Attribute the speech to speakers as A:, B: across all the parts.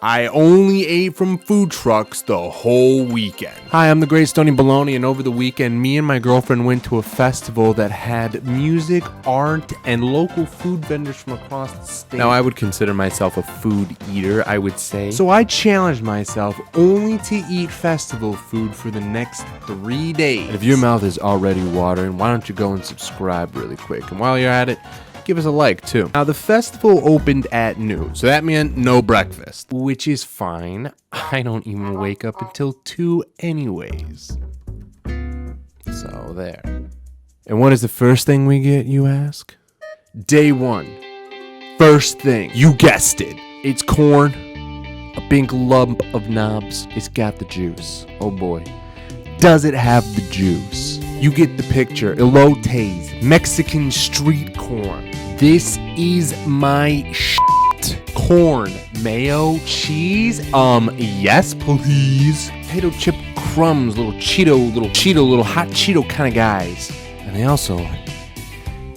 A: I only ate from food trucks the whole weekend. Hi, I'm the Great Stony Baloney, and over the weekend, me and my girlfriend went to a festival that had music, art, and local food vendors from across the state. Now, I would consider myself a food eater, I would say. So I challenged myself only to eat festival food for the next 3 days. And if your mouth is already watering, why don't you go and subscribe really quick? And while you're at it, give us a like too. Now the festival opened at noon, so that meant no breakfast, which is fine. I don't even wake up until 2 anyways. So there. And what is the first thing we get, you ask? Day 1. First thing, you guessed it. It's corn, a big lump of knobs. It's got the juice. Oh boy. Does it have the juice? You get the picture. Elotes, Mexican street corn. This is my shit. Corn, mayo, cheese. Yes, please. Potato chip crumbs, little hot Cheeto kind of guys. And they also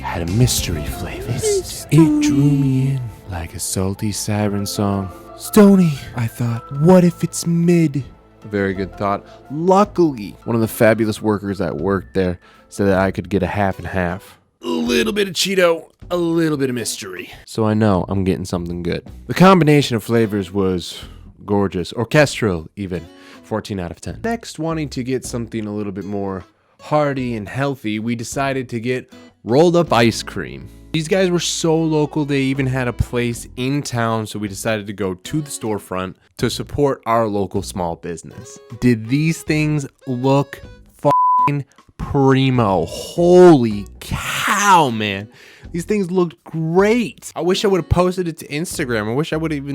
A: had a mystery flavor. It drew me in like a salty siren song. Stony, I thought, what if it's mid? Very good thought. Luckily, one of the fabulous workers that worked there said that I could get a half and half. A little bit of Cheeto, a little bit of mystery. So I know I'm getting something good. The combination of flavors was gorgeous. Orchestral, even. 14 out of 10. Next, wanting to get something a little bit more hearty and healthy, we decided to get rolled up ice cream. These guys were so local, they even had a place in town, so we decided to go to the storefront to support our local small business. Did these things look f***ing primo? Holy cow, man. These things looked great. I wish I would have posted it to Instagram. I wish I would have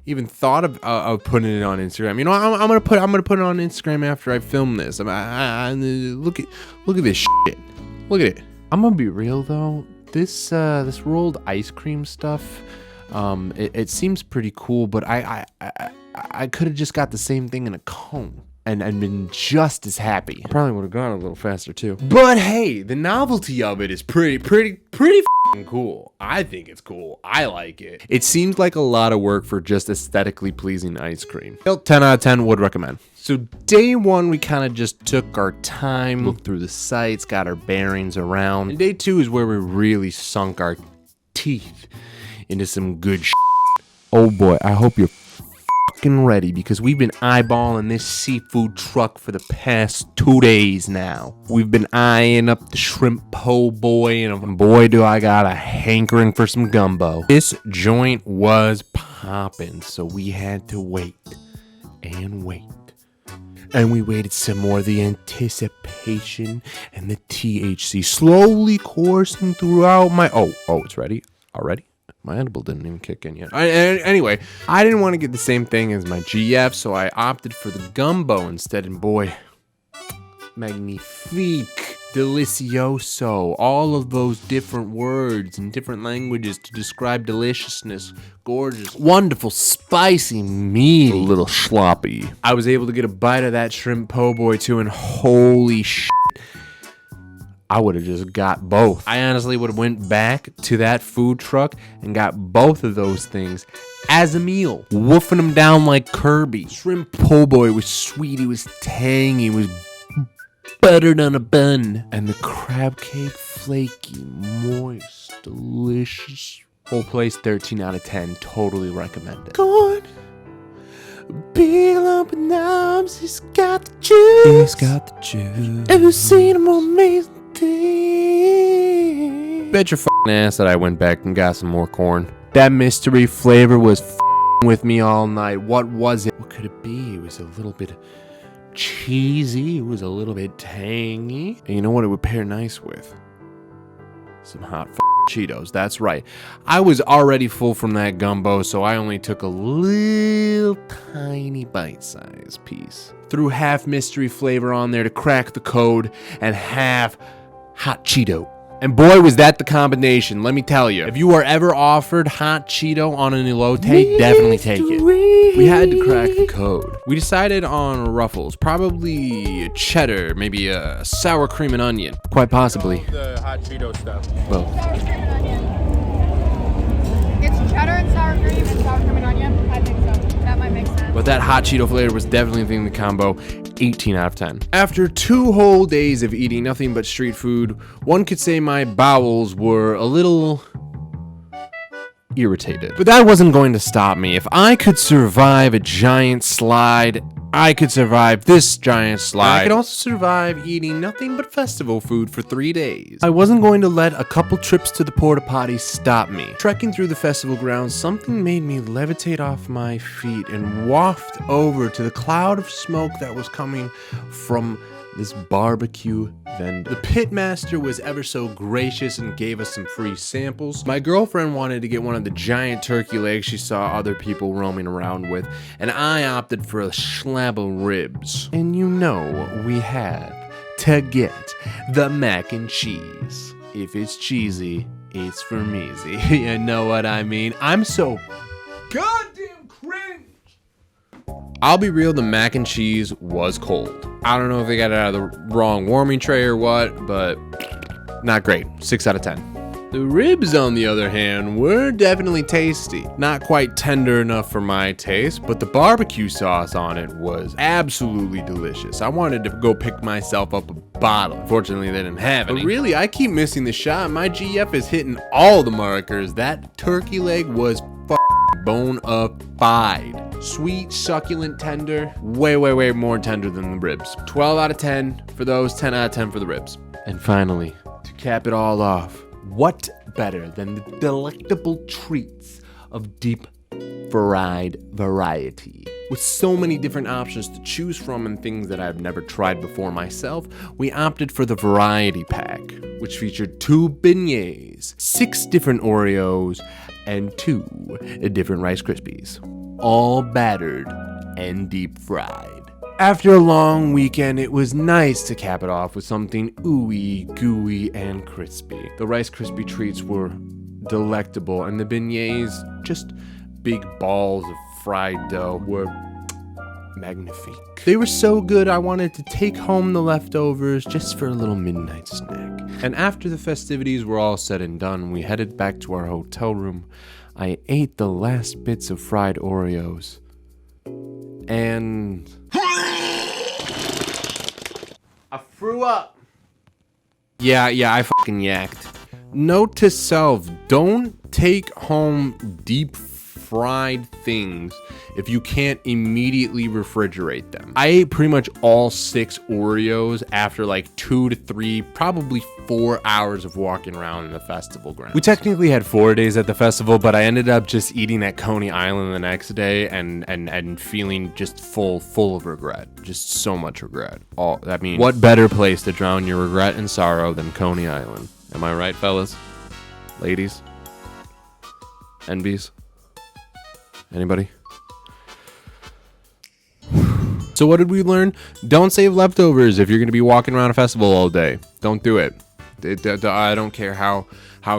A: even thought of putting it on Instagram. You know, I'm gonna put it on Instagram after I film this. Look at this shit. Look at it. I'm gonna be real though. This rolled ice cream stuff, it seems pretty cool, but I could have just got the same thing in a cone and been just as happy. I probably would have gone a little faster too. But hey, the novelty of it is pretty f***ing cool. I think it's cool. I like it. It seems like a lot of work for just aesthetically pleasing ice cream. 10 out of 10 would recommend. So day 1, we kind of just took our time, looked through the sites, got our bearings around. And day 2 is where we really sunk our teeth into some good shit. Oh boy, I hope you're fucking ready, because we've been eyeballing this seafood truck for the past 2 days now. We've been eyeing up the shrimp po' boy, and boy do I got a hankering for some gumbo. This joint was popping, so we had to wait and wait. And we waited some more. The anticipation and the THC slowly coursing throughout my... Oh, it's ready? Already? My edible didn't even kick in yet. Anyway, I didn't want to get the same thing as my GF, so I opted for the gumbo instead. And boy, magnifique, delicioso, all of those different words and different languages to describe deliciousness. Gorgeous, wonderful, spicy, meaty, a little sloppy. I was able to get a bite of that shrimp po' boy too, and holy shit, I would have just got both. I honestly would have went back to that food truck and got both of those things as a meal, woofing them down like Kirby. Shrimp po' boy was sweet, it was tangy, it was buttered on a bun, and the crab cake flaky, moist, delicious. Whole place 13 out of 10, totally recommend it. Corn, big lump of knobs, it's got the juice. It's got the juice. Ever seen a more amazing thing? Bet your f***ing ass that I went back and got some more corn. That mystery flavor was f***ing with me all night. What was it? What could it be? It was a little bit cheesy, it was a little bit tangy. And you know what it would pair nice with? Some hot Cheetos, that's right. I was already full from that gumbo, so I only took a little tiny bite-sized piece. Threw half mystery flavor on there to crack the code, and half hot Cheeto. And boy, was that the combination, let me tell you. If you are ever offered hot Cheeto on an elote, definitely take it. We had to crack the code. We decided on Ruffles, probably cheddar, maybe a sour cream and onion. Quite possibly.
B: The hot Cheeto stuff.
A: Both.
C: Sour cream and onion. It's cheddar and sour cream and onion. I think so. That might make
A: But that hot Cheeto flavor was definitely the thing in the combo. 18 out of 10. After 2 whole days of eating nothing but street food, one could say my bowels were a little irritated. But that wasn't going to stop me. If I could survive a giant slide, I could survive this giant slide. I could also survive eating nothing but festival food for 3 days. I wasn't going to let a couple trips to the porta potty stop me. Trekking through the festival grounds, something made me levitate off my feet and waft over to the cloud of smoke that was coming from this barbecue vendor. The pitmaster was ever so gracious and gave us some free samples. My girlfriend wanted to get one of the giant turkey legs she saw other people roaming around with, and I opted for a slab of ribs. And you know we have to get the mac and cheese. If it's cheesy, it's for measy. You know what I mean? I'm so goddamn cringe. I'll be real, the mac and cheese was cold. I don't know if they got it out of the wrong warming tray or what, but not great. 6 out of 10. The ribs, on the other hand, were definitely tasty. Not quite tender enough for my taste, but the barbecue sauce on it was absolutely delicious. I wanted to go pick myself up a bottle. Unfortunately, they didn't have any. But really, I keep missing the shot. My GF is hitting all the markers. That turkey leg was bone-a-fide. Sweet, succulent, tender. Way more tender than the ribs. 12 out of 10 for those, 10 out of 10 for the ribs. And finally, to cap it all off, what better than the delectable treats of deep fried variety? With so many different options to choose from and things that I've never tried before myself, we opted for the variety pack, which featured 2 beignets, 6 different Oreos, and 2 different Rice Krispies, all battered and deep fried. After a long weekend, it was nice to cap it off with something ooey, gooey, and crispy. The Rice Krispie treats were delectable, and the beignets, just big balls of fried dough, were magnifique. They were so good I wanted to take home the leftovers just for a little midnight snack. And after the festivities were all said and done, we headed back to our hotel room. I ate the last bits of fried Oreos, and I threw up. Yeah, I fucking yacked. Note to self, don't take home deep fried things if you can't immediately refrigerate them. I ate pretty much all 6 Oreos after like 2 to 3, probably 4 hours of walking around in the festival grounds. We technically had 4 days at the festival, but I ended up just eating at Coney Island the next day and feeling just full of regret. Just so much regret. What better place to drown your regret and sorrow than Coney Island? Am I right, fellas? Ladies? NBs? Anybody? So what did we learn? Don't save leftovers if you're going to be walking around a festival all day. Don't do it. I don't care how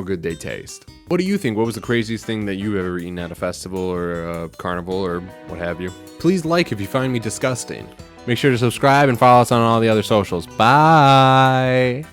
A: good they taste. What do you think? What was the craziest thing that you've ever eaten at a festival or a carnival or what have you? Please like if you find me disgusting. Make sure to subscribe and follow us on all the other socials. Bye!